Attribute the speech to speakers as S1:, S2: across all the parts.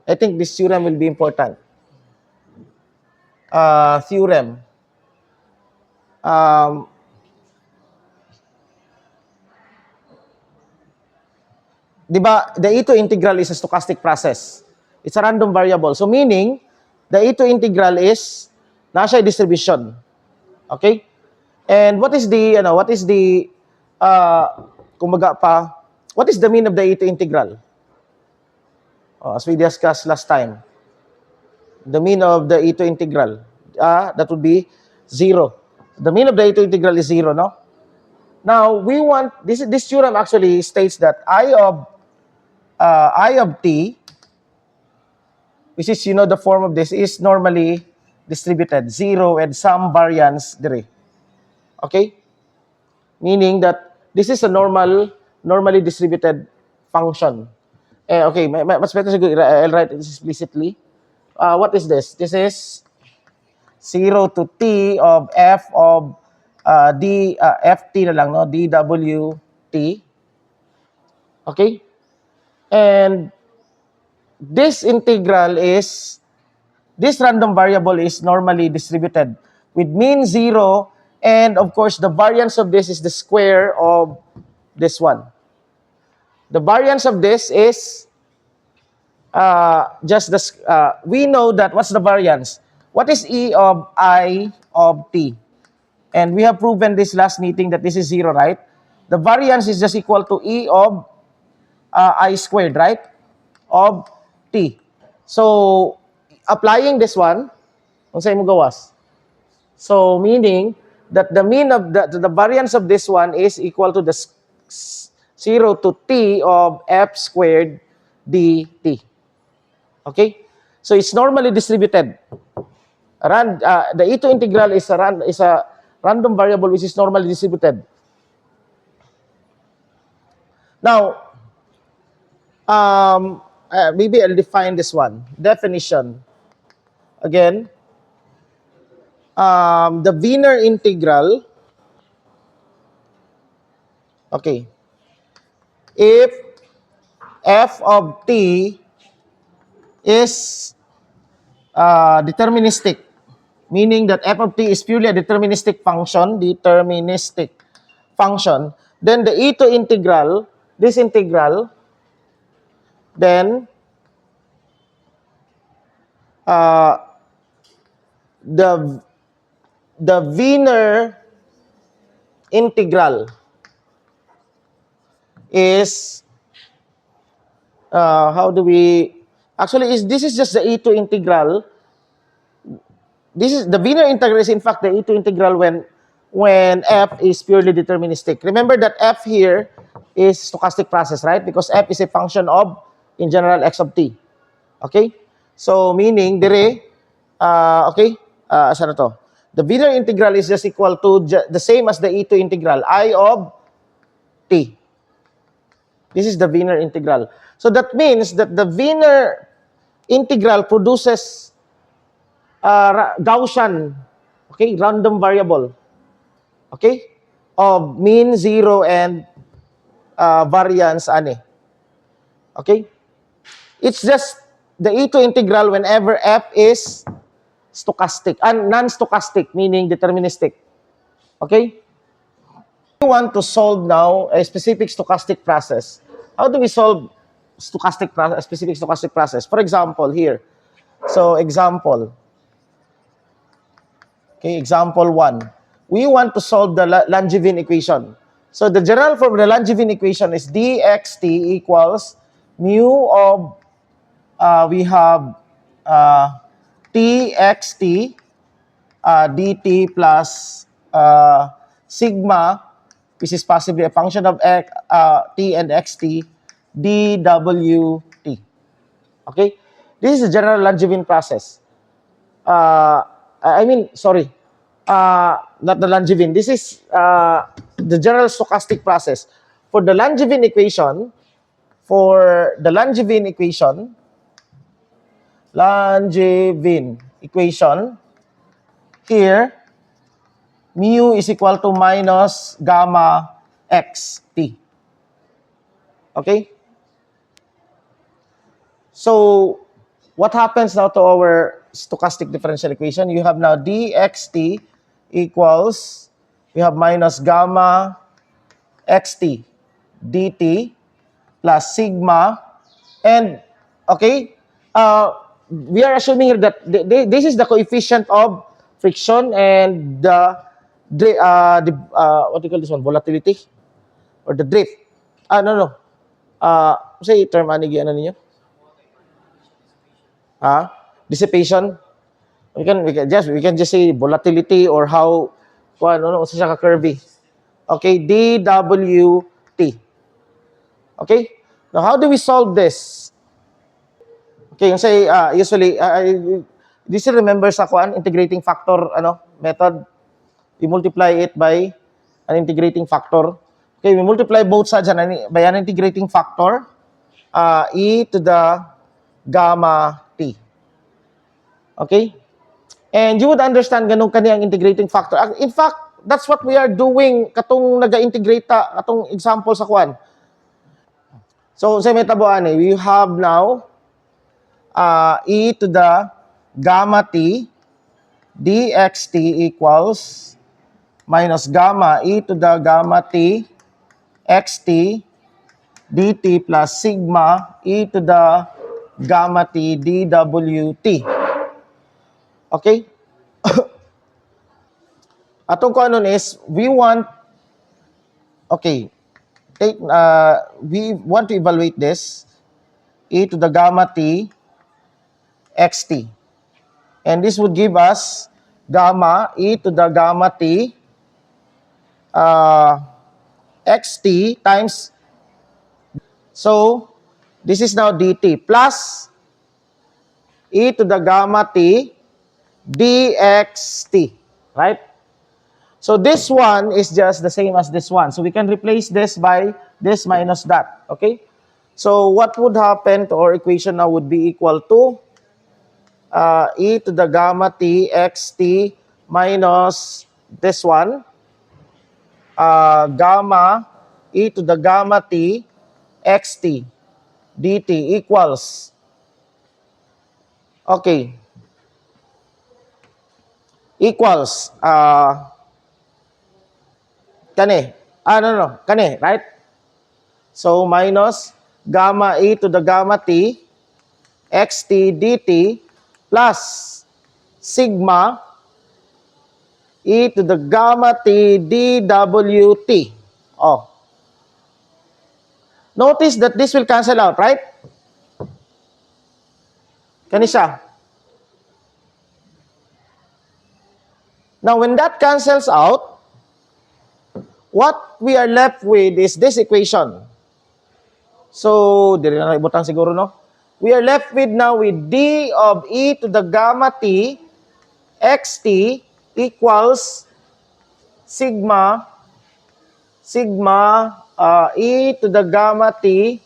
S1: I think this theorem will be important. Theorem. Diba, the E2 integral is a stochastic process. It's a random variable. So meaning, the E2 integral is nasa distribution. Okay? And what is the, kumbaga pa, what is the mean of the E2 integral? As we discussed last time, the mean of the E2 integral, that would be 0. The mean of the E2 integral is 0, no? Now, we want, this theorem actually states that I of t, which is, the form of this, is normally distributed, 0 and some variance there. Okay? Meaning that this is a normally distributed function. Okay, mas better siguro, I'll write this explicitly. What is this? This is 0 to t of f of ft na lang, no? dwt. Okay? And this integral is, this random variable is normally distributed with mean 0, and of course, the variance of this is the square of this one. The variance of this is just the, we know that, what's the variance? What is E of I of t? And we have proven this last meeting that this is 0, right? The variance is just equal to E of I squared, right? Of t. So, applying this one, kung sa'yo mo gawas. So, meaning that the mean of the variance of this one is equal to the 0 to t of f squared dt. Okay? So, it's normally distributed. The E2 integral is a random variable which is normally distributed. Now, maybe I'll define this one. Definition. Again, the Wiener integral, okay, if f of t is deterministic, meaning that f of t is purely a deterministic function, then the E2 integral, this integral, then the Wiener integral is, how do we, actually, this is just the E2 integral. This is, the Wiener integral is in fact the E2 integral when f is purely deterministic. Remember that f here is stochastic process, right? Because f is a function of, in general, x of t. Okay? So, meaning, dire, okay, saan na to? The Wiener integral is just equal to the same as the E2 integral, I of t. This is the Wiener integral. So, that means that the Wiener integral produces Gaussian, okay, random variable, okay, of mean 0 and variance, okay? It's just the E2 integral whenever f is stochastic, and non-stochastic, meaning deterministic, okay? We want to solve now a specific stochastic process. How do we solve a specific stochastic process? For example, here. So, example. Okay, example 1. We want to solve the Langevin equation. So, the general form of the Langevin equation is dxt equals mu of, we have txt dt plus sigma, which is possibly a function of t and xt, dwt. Okay? This is the general Langevin process. Not the Langevin. This is the general stochastic process. For the Langevin equation, here, mu is equal to minus gamma xt. Okay? So, what happens now to our stochastic differential equation? You have now dxt equals, we have minus gamma xt dt plus sigma, and okay, we are assuming here that this is the coefficient of friction and what do you call this one, volatility or the drift. No. Say term ano ano niyo? Dissipation. We can just say volatility or how ano sa siya ka curvy. Okay, dWt. Okay? Now how do we solve this? Okay, yung say usually do you still remember sa integrating factor method? We multiply it by an integrating factor. Okay, we multiply both sides by an integrating factor, e to the gamma t. Okay? And you would understand ganun kaniyang integrating factor. In fact, that's what we are doing katong naga-integrate katong example sa kwan. So, sa metabuan we have now e to the gamma t dxt equals minus gamma e to the gamma t xt dt plus sigma e to the gamma t dwt. Okay? Atong kanon is we want to evaluate this e to the gamma t xt, and this would give us gamma e to the gamma t xt times, so this is now dt plus e to the gamma t dxt, right? So this one is just the same as this one. So we can replace this by this minus that. Okay? So what would happen to our equation now would be equal to e to the gamma t xt minus this one, gamma e to the gamma t xt dt equals, okay, equals kani, right? So minus gamma e to the gamma t xt dt plus sigma e to the gamma t dwt. Oh. Notice that this will cancel out, right? Kani siya. Now when that cancels out, what we are left with is this equation. So, dire na ibutang siguro, no? We are left with now with d of e to the gamma t xt equals sigma e to the gamma t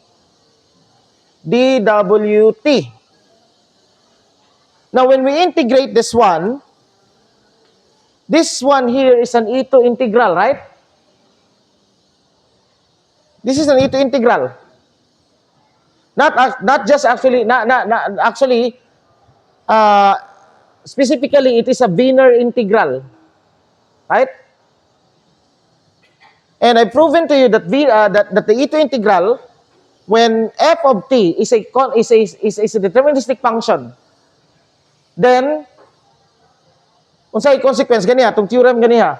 S1: dwt. Now, when we integrate this one here is an E2 integral, right? This is an E2 integral. Not just actually, specifically, it is a Wiener integral, right? And I've proven to you that that the E2 integral, when f of t is a deterministic function, then unsay consequence ganiha tong theorem ganiha?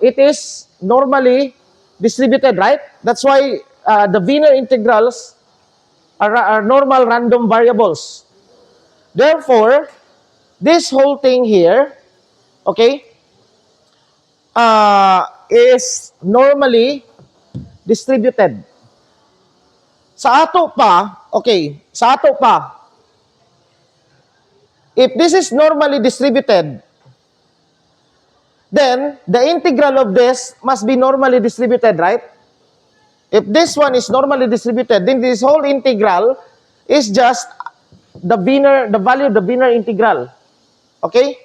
S1: It is normally distributed, right? That's why the Wiener integrals are normal random variables. Therefore, this whole thing here, okay, is normally distributed. Sa ato pa, if this is normally distributed, then the integral of this must be normally distributed, right? If this one is normally distributed, then this whole integral is just the value of the Wiener integral. Okay?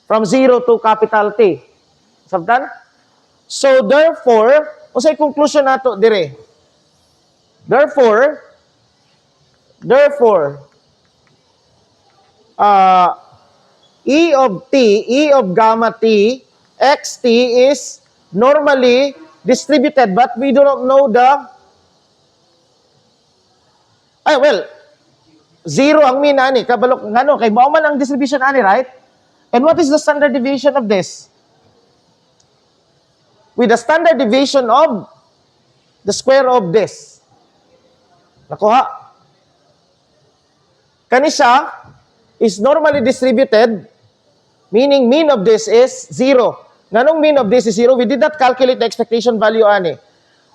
S1: From 0 to capital T. Sabtan? So therefore, unsay conclusion nato dire? Therefore, Therefore, E of t, E of gamma t, xt is normally distributed, but we do not know zero ang mean ani, kabalok, ngano, kay mao man ang distribution ani, right? And what is the standard deviation of this? With the standard deviation of the square of this. Nakuha? Kani siya is normally distributed, meaning mean of this is 0. Nganong mean of this is 0? We did not calculate the expectation value ani.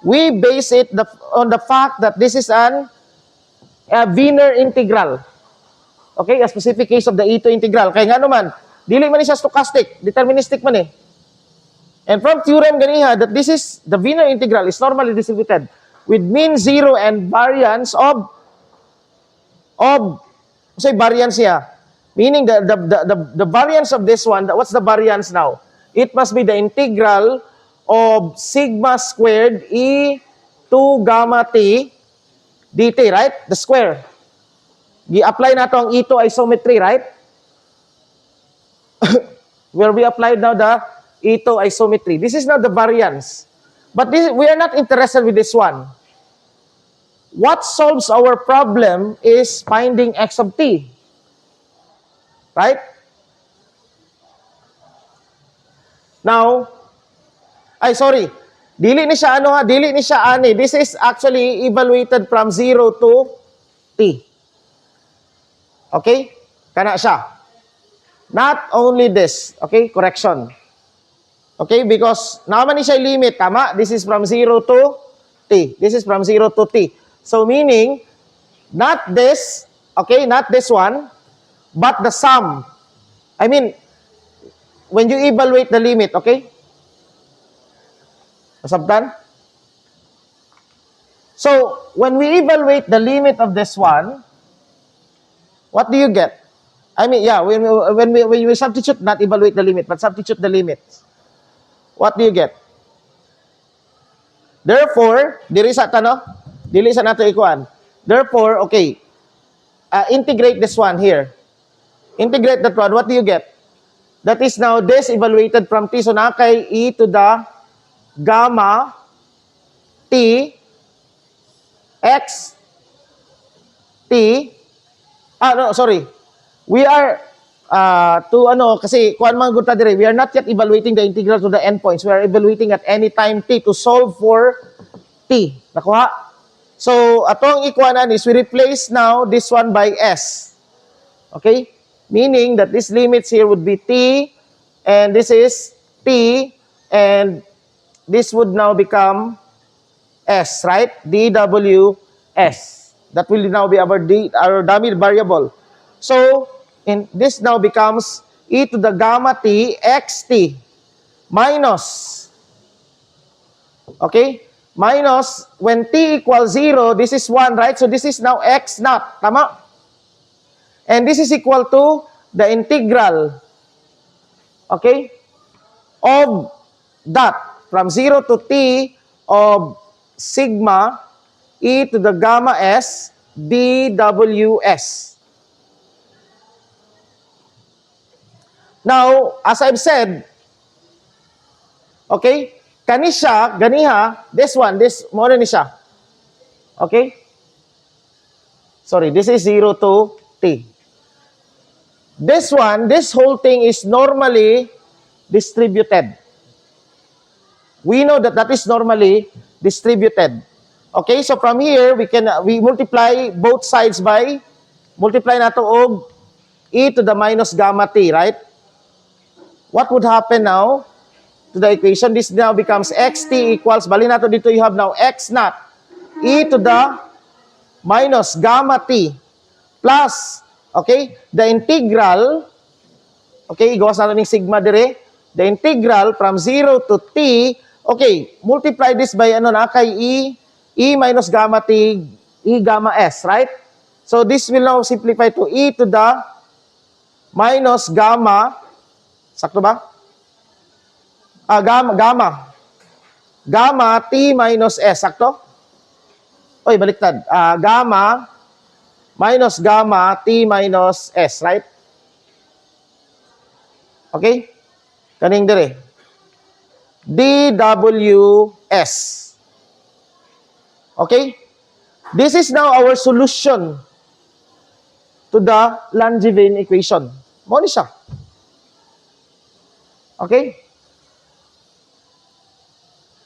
S1: We base it on the fact that this is a Wiener integral. Okay, a specific case of the E2 integral. Kaya nga naman, dili man siya stochastic, deterministic man eh. And from theorem ganiha that this is the Wiener integral is normally distributed with mean 0 and variance of say variance here. Meaning the variance of this one, what's the variance now? It must be the integral of sigma squared E 2 gamma t dt, right? The square. Gi-apply na to ang E2 isometry, right? Where we applied now the E2 isometry. This is now the variance. But we are not interested with this one. What solves our problem is finding x of t. Right? Now, dili ni siya dili ni siya ani. This is actually evaluated from 0 to t. Okay? Kana siya. Not only this. Okay? Correction. Okay? Because naman ni siya limit. Tama? This is from 0 to t. This is from 0 to t. So meaning, not this, okay? Not this one, but the sum. I mean, when you evaluate the limit, okay? Masabtan? So, when we evaluate the limit of this one, what do you get? I mean, yeah, when we substitute, not evaluate the limit, but substitute the limit. What do you get? Therefore, dili sa nato ikuan. Therefore, okay, integrate this one here. Integrate that one. What do you get? That is now this evaluated from t. So, nakay e to the gamma t x t. We are kasi kuan man gud ta dire. We are not yet evaluating the integral to the endpoints. We are evaluating at any time t to solve for t. Nakuha? So, atong ikuanan is we replace now this one by s. Okay? Meaning that this limits here would be t, and this is t, and this would now become s, right? dws. That will now be our dummy variable. So, this now becomes e to the gamma t xt minus, okay? Minus, when t equals 0, this is 1, right? So, this is now x naught. Tama? And this is equal to the integral, okay, of that from 0 to t of sigma e to the gamma s dws. Now, as I've said, okay, ganiha, this more ni siya. Okay? Sorry, this is 0 to t. This one, this whole thing is normally distributed. We know that is normally distributed. Okay, so from here, we multiply both sides by, multiply nato og e to the minus gamma t, right? What would happen now to the equation? This now becomes xt equals, bali nato dito you have now x naught e to the minus gamma t plus, okay, the integral, okay, igawas natin yung sigma dire, the integral from 0 to t, okay, multiply this by kay e minus gamma t, e gamma s, right? So this will now simplify to e to the minus gamma, sakto ba? Gamma t minus s, sakto? Oy, baliktad. Gamma minus gamma t minus s, right? Okay? Kaning dire. dws. Okay? This is now our solution to the Langevin equation. Mo ni siya. Okay?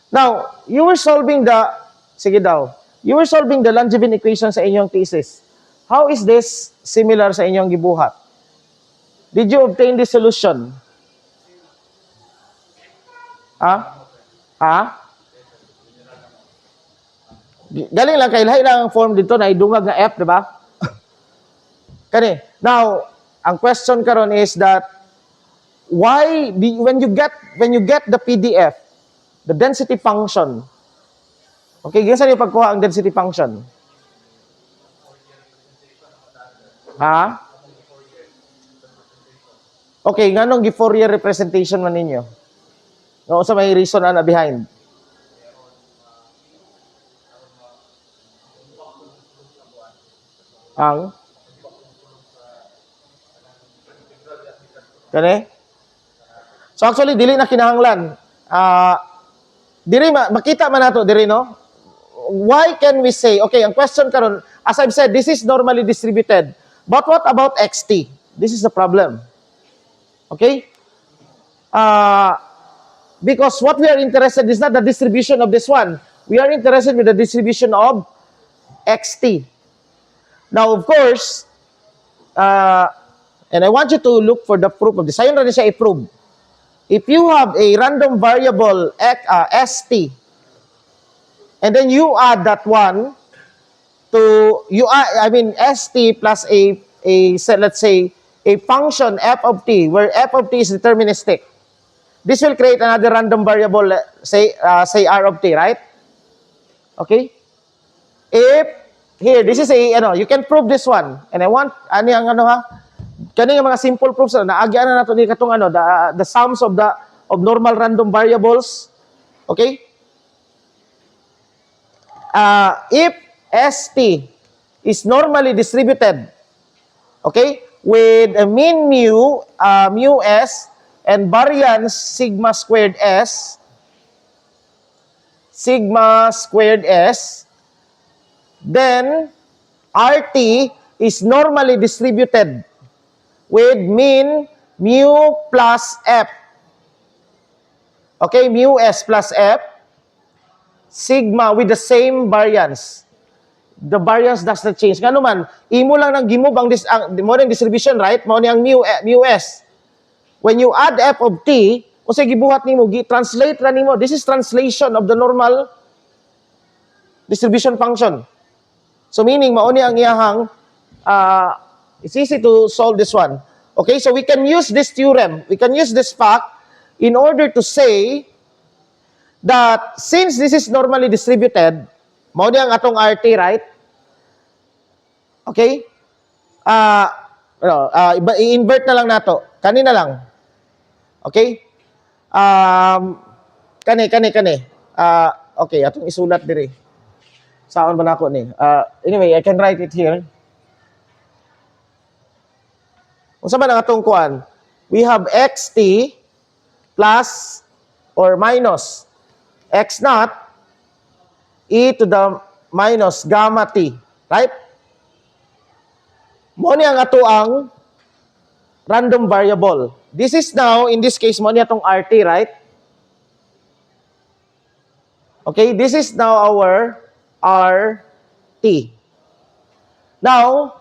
S1: Now, you were solving the, sige daw, you were solving the Langevin equation sa inyong thesis. How is this similar sa inyong gibuhat? Did you obtain this solution? Ha? Ha? Galing lang, kay lahi lang ang form dito na idungag na F, di ba? Kani. Now, ang question karon is that why when you get the PDF, the density function. Okay, ganyan sa pagkuha ang density function. Ha? Okay, nganong gi-Fourier representation man ninyo? No, sa may reason ana behind. Ang kani? So actually dili na kinahanglan. Diri makita man nato diri no. Why can we say, okay, ang question karon, as I've said, this is normally distributed. But what about xt? This is the problem. Okay? Because what we are interested is not the distribution of this one. We are interested with the distribution of xt. Now, of course, and I want you to look for the proof of this. Ayun rin siya i-prove. If you have a random variable st, and then you add that one to, st plus a let's say, a function f of t, where f of t is deterministic. This will create another random variable, say r of t, right? Okay? If, here, this is you can prove this one. And I want, kaning mga simple proofs, naagyan na nato ni katong the sums of normal random variables. Okay? If st is normally distributed, okay, with a mean mu s, and variance sigma squared s, then rt is normally distributed with mean mu plus f. Okay, mu s plus f, sigma with the same variance. The variance does not change. Nga naman, imo lang nang gimove ang distribution, right? Mao ni ang mu s. When you add f of t, o say gibuhat nimo, translate ra nimo. This is translation of the normal distribution function. So meaning mao ni ang iyahang it's easy to solve this one. Okay, so we can use this theorem. We can use this fact in order to say that since this is normally distributed, mao ni ang atong RT, right? Okay? I-invert na lang nato. Kanina lang. Okay? Kani. Okay, atong isulat diri. Saan ba nako ni? Anyway, I can write it here. Unsa man ang atong kuan? We have xt plus or minus x naught e to the minus gamma t, right? Mo ni ang ato ang random variable. This is now, in this case, mo ni atong rt, right? Okay, this is now our rt. Now,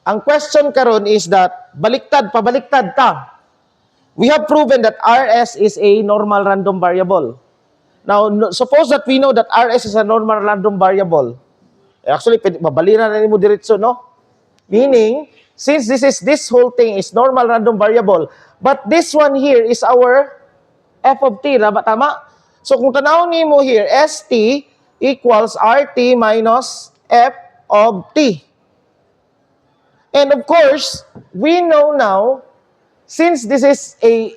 S1: ang question karon is that pabaliktad ta. We have proven that rs is a normal random variable. Now, suppose that we know that rs is a normal random variable. Actually, mabalira na nimo diretso, no? Meaning, since this whole thing is normal random variable, but this one here is our f of t, tama? So kung tanaw nimo here, st equals rt minus f of t. And of course, we know now, since this is a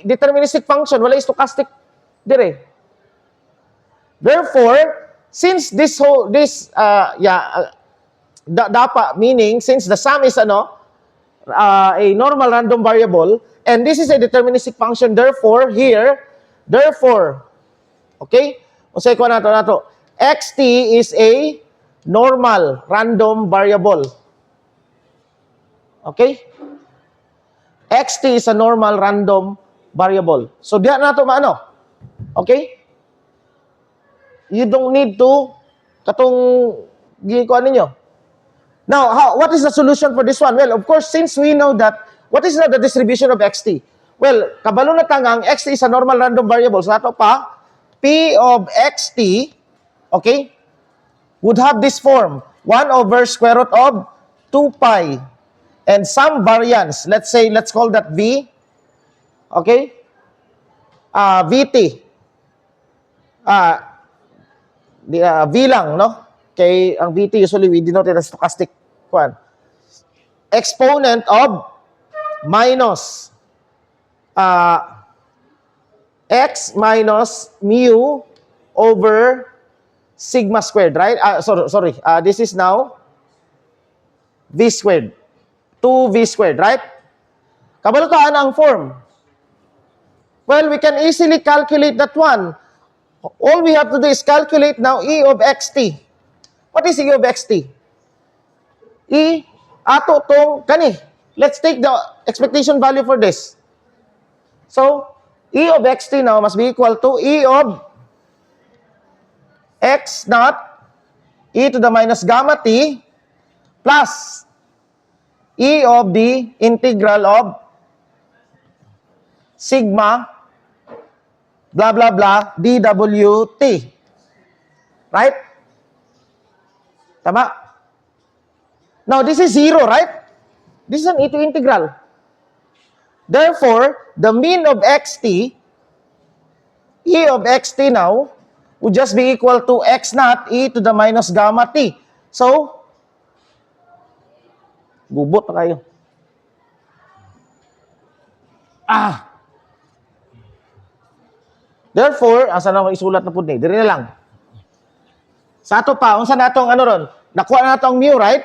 S1: deterministic function, wala stochastic dire. Therefore, since dapat, meaning, since the sum is a normal random variable, and this is a deterministic function, therefore, okay? Usay ko nato, xt is a normal random variable. Okay? Xt is a normal random variable. So, diyan nato maano. Okay? You don't need to katong gikuan ninyo. Now, what is the solution for this one? Well, of course, since we know that, what is now the distribution of xt? Well, kabalo na tangang xt is a normal random variable. So, ato pa, p of xt, okay, would have this form, 1 over square root of 2 pi. And some variance, let's call that v, okay, vt, v lang, no? Kay ang vt usually we denote it as stochastic one. Exponent of minus x minus mu over sigma squared, right? Sorry. This is now v squared. 2v squared, right? Kabalutaan ang form. Well, we can easily calculate that one. All we have to do is calculate now e of xt. What is e of xt? E, ato tong kani. Let's take the expectation value for this. So, e of xt now must be equal to e of x naught e to the minus gamma t plus e of the integral of sigma blah blah blah dwt. Right? Tama? Now, this is 0, right? This is an e to integral. Therefore, the mean of xt, e of xt now, would just be equal to x naught e to the minus gamma t. So, gubot na kayo. Therefore, asa na ako isulat na po ni? Diri na lang. Sa ato pa, unsa na atong ano ron? Nakuha na atong mu, right?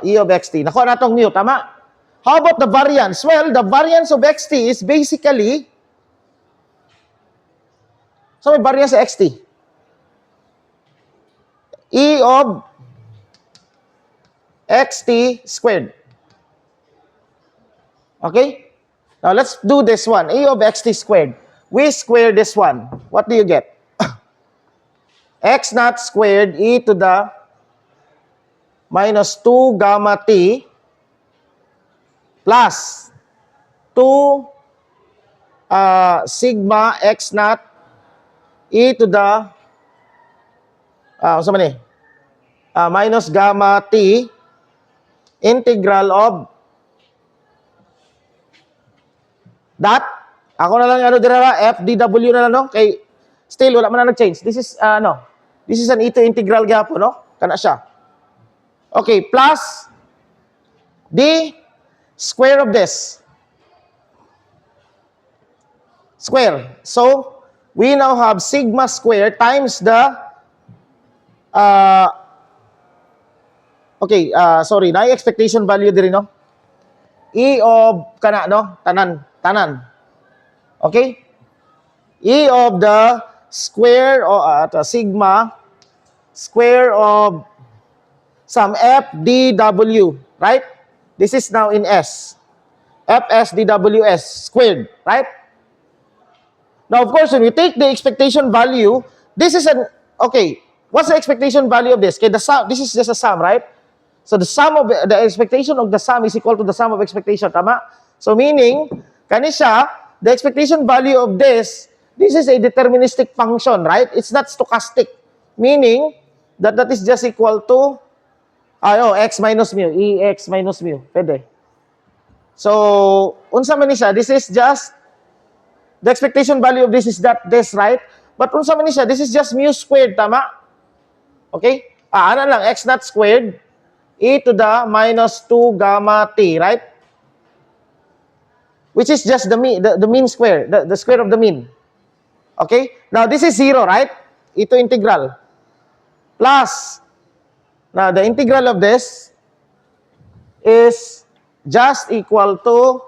S1: E of xt. Nakuha na atong mu, tama? How about the variance? Well, the variance of xt is basically, so may variance sa xt. E of xt squared. Okay? Now, let's do this one. E of xt squared. We square this one. What do you get? X naught squared e to the minus 2 gamma t plus 2 sigma x naught e to the minus gamma t integral of that. Ako na lang dira f dw na lang, no? Kay still wala man na nag-change. This is this is an e to integral gyapon, no? Kana siya. Okay, plus the square of this. Square. So, we now have sigma square times the sorry, na expectation value diri, no? E of kana, no? Tanan. Okay? E of the square of sigma square of some f dw, right? This is now in s. Fs dws squared, right? Now, of course, when we take the expectation value, this is an, okay, what's the expectation value of this? Okay, the sum, this is just a sum, right? So, the sum of, the expectation of the sum is equal to the sum of expectation, tama? So, meaning, kanisya, the expectation value of this is a deterministic function, right? It's not stochastic. Meaning, that is just equal to, x minus mu, ex minus mu, pwede. So, unsa man ni siya, this is just, the expectation value of this is this, right? But unsa man ni siya, this is just mu squared, tama? Okay? Ano lang, x naught squared, e to the minus 2 gamma t, right? Which is just the mean square, the square of the mean. Okay? Now, this is 0, right? E to integral. Plus, Now, the integral of this is just equal to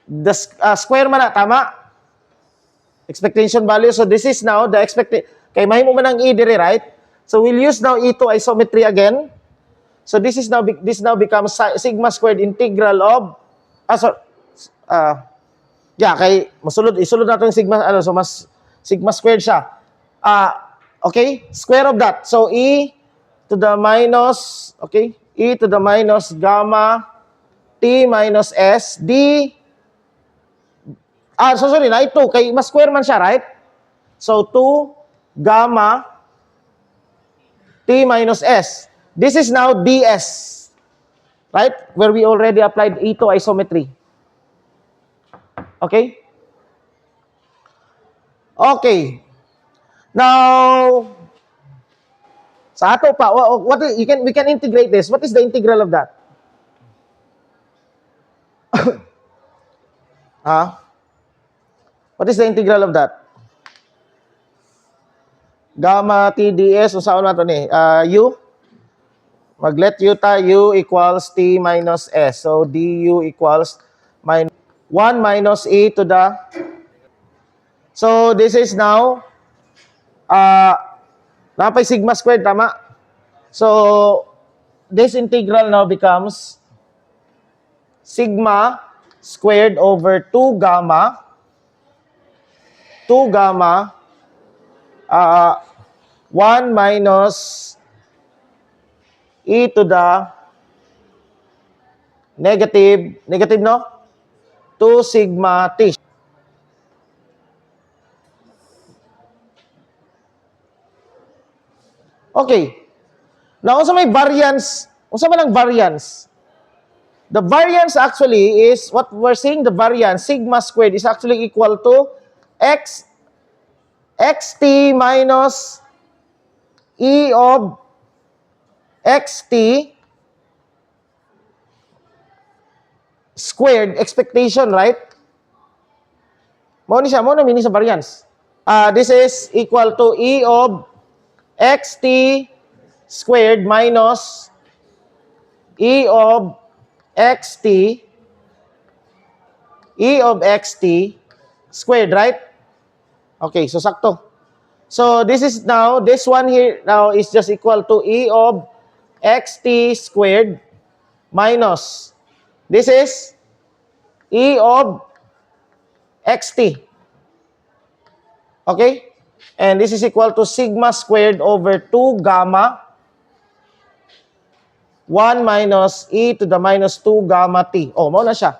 S1: the square man na, tama? Expectation value. So, this is now the expected. Kay mahimo man ang E dire, right? So, we'll use now E to isometry again. So, this now becomes sigma squared integral of, isulod natin yung sigma, so mas sigma squared siya. Okay, square of that. So, E to the minus, okay, E to the minus gamma T minus S D, sorry, na ito, kay mas square man siya, right? So, 2 gamma T minus S. This is now DS, right? Where we already applied E to isometry. Okay? Okay. Now, sa ato pa, we can integrate this. What is the integral of that? What is the integral of that? Gamma TDS, usaon nato ni? U? Mag-let U ta, U equals T minus S. So, du equals 1 minus E to the... So, this is now, napay sigma squared, tama? So, this integral now becomes sigma squared over 2 gamma 1 minus E to the negative no? 2 sigma T. Okay. Now, unsa may variance? Unsa man ang variance? The variance actually is, what we're saying, the variance, sigma squared, is actually equal to xt minus E of xt squared expectation, right? Mao ni siya, mao na mini sa variance. This is equal to E of xt squared minus E of xt squared, right? Okay, so sakto. So this is now, this one here now is just equal to E of xt squared minus, this is E of xt. Okay? And this is equal to sigma squared over 2 gamma 1 minus E to the minus 2 gamma T. Oh, mao na siya.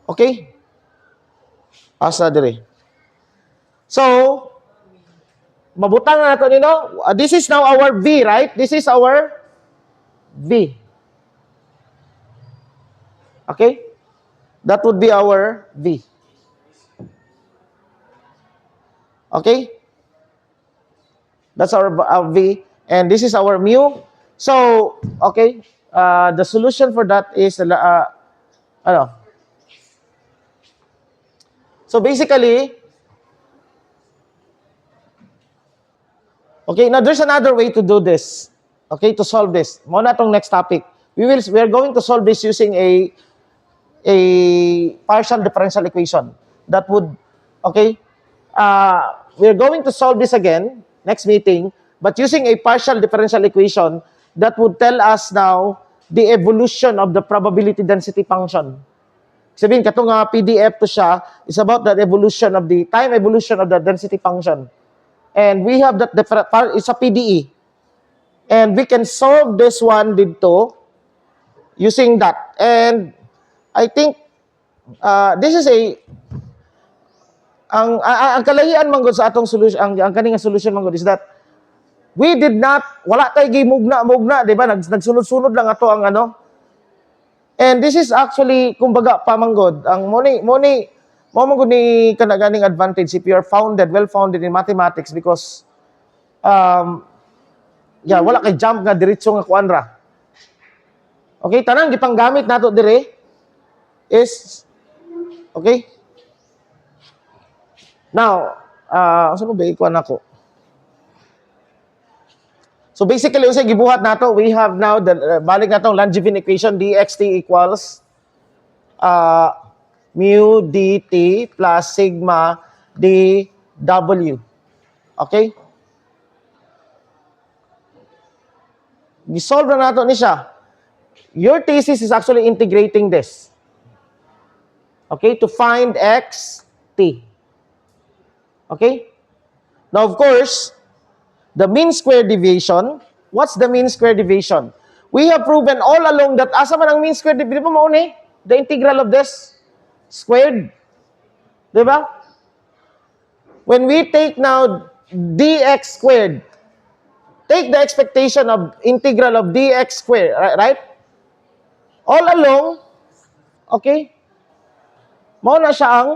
S1: Okay? Asa dire. So, mabutang na nato nino. This is now our V, right? This is our V. Okay? That would be our V. Okay? That's our V. And this is our mu. So, okay. The solution for that is, so basically, okay, now there's another way to do this. Okay, to solve this. Muna tong next topic. We are going to solve this using a partial differential equation. That would, okay, we're going to solve this again next meeting, but using a partial differential equation that would tell us now the evolution of the probability density function. Sabihin, katong PDF to siya is about the evolution of the time evolution of the density function. And we have that different part, it's a PDE. And we can solve this one dito using that. And I think this is ang kalahian man gud sa atong solution, ang kaning solution man gud is that we did not, wala tayo gimugna, di ba? Nagsunod-sunod lang ato ang ano. And this is actually, kumbaga, pamanggod. Ang mo manggod ni kanaganing advantage if you are well-founded in mathematics because, wala kay jump nga diretso nga kuanra. Okay, tanang gipang gamit nato dire is, okay? Now, saan mo ba ikuan ako? So basically, usay gibuhat nato, we have now the balik natong Langevin equation dxt equals mu dt plus sigma dw. Okay? Gisolve na nato ni siya. Your thesis is actually integrating this. Okay? To find x, t. Okay? Now, of course, the mean square deviation, what's the mean square deviation? We have proven all along that asa man ang mean square deviation, di ba mauni? The integral of this squared. Di ba? When we take now dx squared, take the expectation of integral of dx squared, right? All along, okay? Mao na siya ang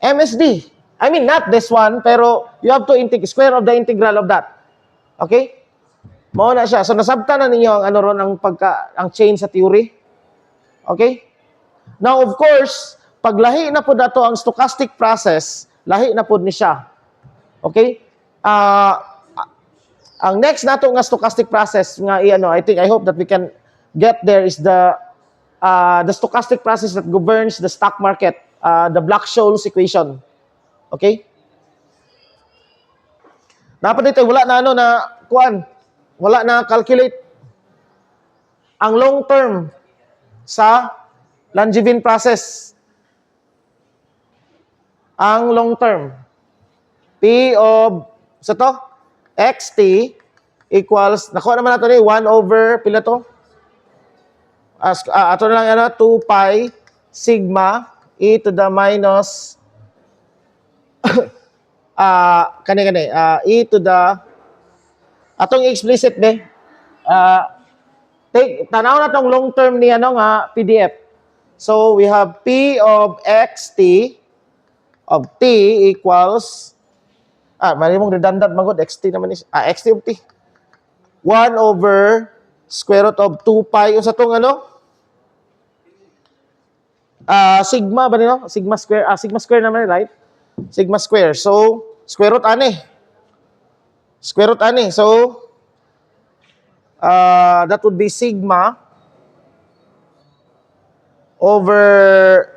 S1: MSD. I mean, not this one, pero you have to square of the integral of that. Okay? Mao na siya. So nasabta na ninyo ang ano ron ang chain sa theory. Okay? Now of course, pag lahi na po dato ang stochastic process, lahi na po ni siya. Okay? Ang next nato nga stochastic process nga I hope that we can get there is the stochastic process that governs the stock market, the Black-Scholes equation. Okay? Dapat dito wala na wala na calculate ang long term sa Langevin process. Ang long term P of sa to xt equals nakuha naman nato ni 1 over pila to? Ato na lang 2 pi sigma e to the minus e to the atong explicit be tanaw na tong long term ni nga PDF. So we have P of xt of t equals mali mong redundant magod xt naman is xt of t 1 over square root of 2 pi yung sa tong sigma ba nino? Sigma square naman, right? Sigma square. So, square root ani. Square root ani. So, that would be sigma over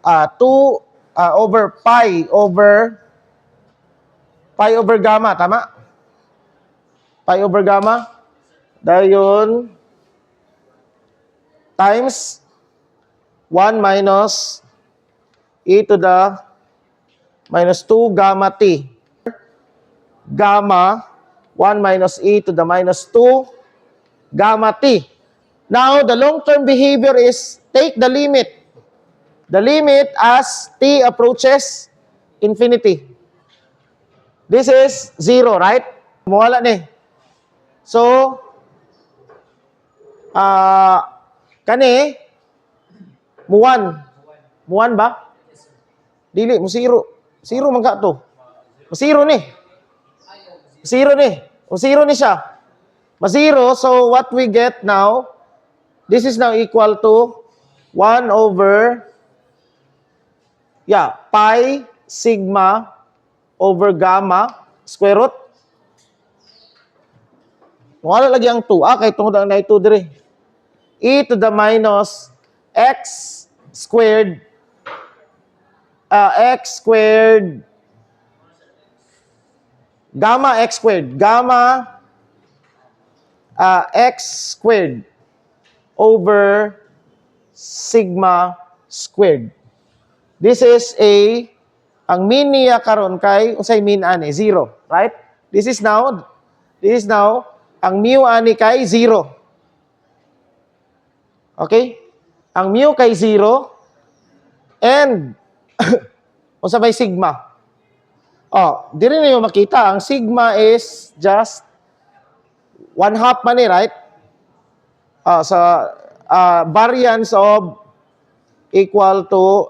S1: 2 over pi over gamma. Tama? Pi over gamma. Dahil times 1 minus e to the minus 2 gamma t. Gamma 1 minus e to the minus 2 gamma t. Now, the long-term behavior is take the limit. The limit as t approaches infinity. This is 0, right? Mawala ni. So, kani, muwan. Muwan ba? Dili, mo zero. Zero man ka to. Zero ni. Zero ni. O zero ni siya. Zero, so what we get now, this is now equal to 1 over, pi sigma over gamma square root. Wala lagi ang 2. Kay tungod ang na 2 dire. E to the minus x squared gamma x squared over sigma squared. This is ang mean niya karon kay unsay mean ani 0, right? This is now ang mu ani kay 0. Okay? Ang mu kay 0 and unsa may sigma. Diri niyo makita ang sigma is just 1/2 man right? Variance of equal to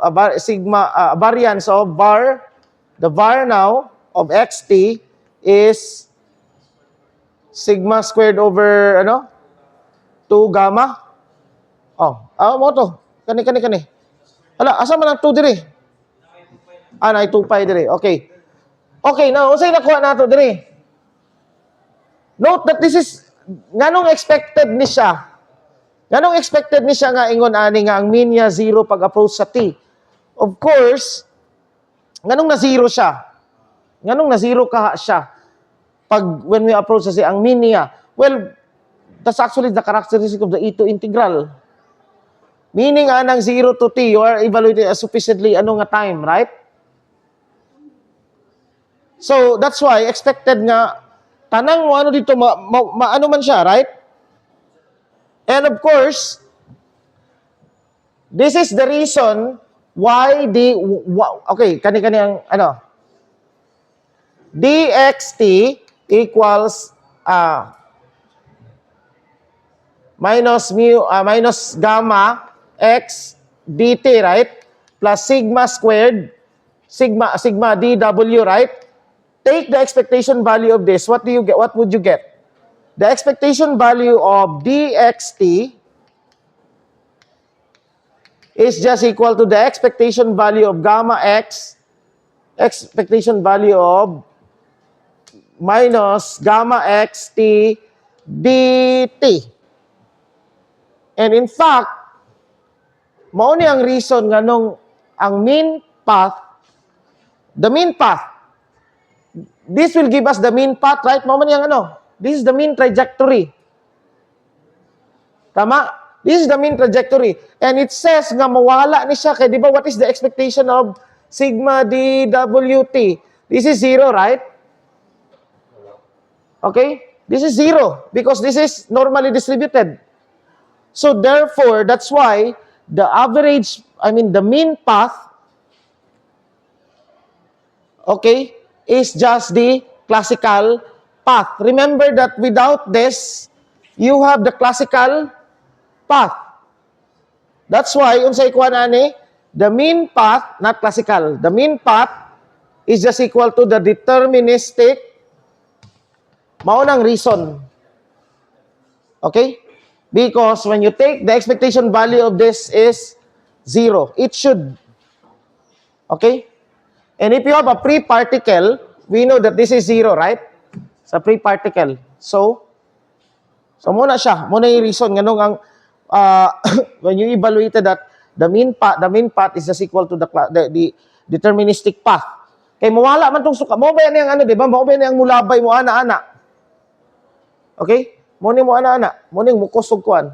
S1: variance of var, the var now of xt is sigma squared over 2 gamma. Mo to. Kani. Hala, asa man ang 2 diri? Na 2 pi diri. Okay. Okay, now unsay nakuha nato diri? Note that this is, nganong expected ni siya? Nganong expected ni siya nga ingon ani nga ang mean niya 0 pag approach sa t? Of course, nganong na 0 siya? Nganong na 0 ka siya? Pag when we approach sa ang mean niya, well, that's actually the characteristic of the E2 integral. Meaning, anang 0 to t, you are evaluating as sufficiently ano nga time, right? So, that's why, expected nga, tanang mo ano dito, ano man siya, right? And of course, this is the reason why okay, kani-kani ang, ano, dxt equals, minus gamma x dt, right? Plus sigma squared, sigma dw, right? Take the expectation value of this. What do you get? What would you get? The expectation value of dxt is just equal to the expectation value of gamma x, expectation value of minus gamma x t dt. And in fact, mao ni ang reason nga nung ang mean path, the mean path, this will give us the mean path, right? Mao man yang ano, this is the mean trajectory. Tama? This is the mean trajectory. And it says nga mawala ni siya. Kaya di ba what is the expectation of sigma dwt? This is 0, right? Okay? This is 0 because this is normally distributed. So therefore, that's why the average, the mean path, okay, is just the classical path. Remember that without this, you have the classical path. That's why, unsay kuan ani, the mean path, not classical, the mean path is just equal to the deterministic, maunang reason. Okay? Because when you take the expectation value of this is 0. It should. Okay? And if you have a free particle, we know that this is 0, right? Sa free particle. So muna siya. Muna yung reason. Ganun ang, when you evaluated that, the mean path is just equal to the deterministic path. Kaya mawala man tong suka. Mo ba yan yung ano, di ba? Mo ba yan yung mulabay mo, ana-ana? Okay? Mo ni mo ana-ana. Mo ni mukusog kuan.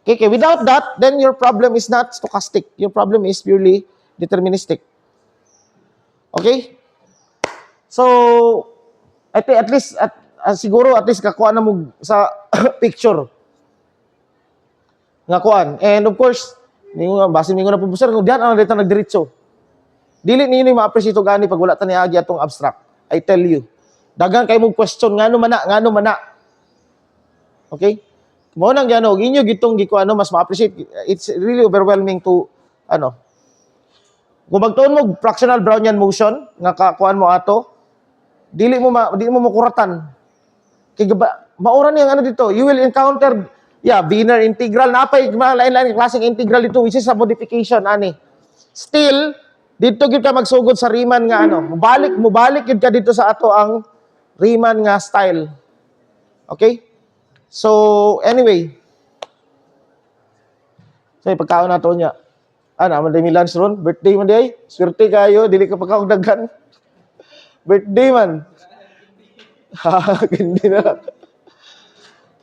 S1: Okay, without that, then your problem is not stochastic. Your problem is purely deterministic. Okay? So, at least, siguro at least kakuha na mo sa picture. Nga kuan. And of course, basin mo na po, sir, kung diyan, ano dito nagdiritso. Dili niyo ni ma-appreciate gani pag wala ta ni agi atong abstract. I tell you. Dagan kay mong question, ngano man na. Okay? Mo nang gano, inyo gitong mas ma-appreciate. It's really overwhelming to, kung magtuon mo fractional Brownian motion, nga kakuan mo ato, dili mo makuratan. Kay mauran yang dito, you will encounter Wiener integral, napay lain-lain klaseng integral dito, which is a modification ani. Still, dito gid ka magsugod sa Riemann nga mubalik gid ka dito sa ato ang Riemann nga style. Okay? So, anyway. So, pagkaon na to niya. Man day lunch ron? Birthday man day? Swerte kayo, dili ka pagkaon daghan. Birthday man. Hindi na.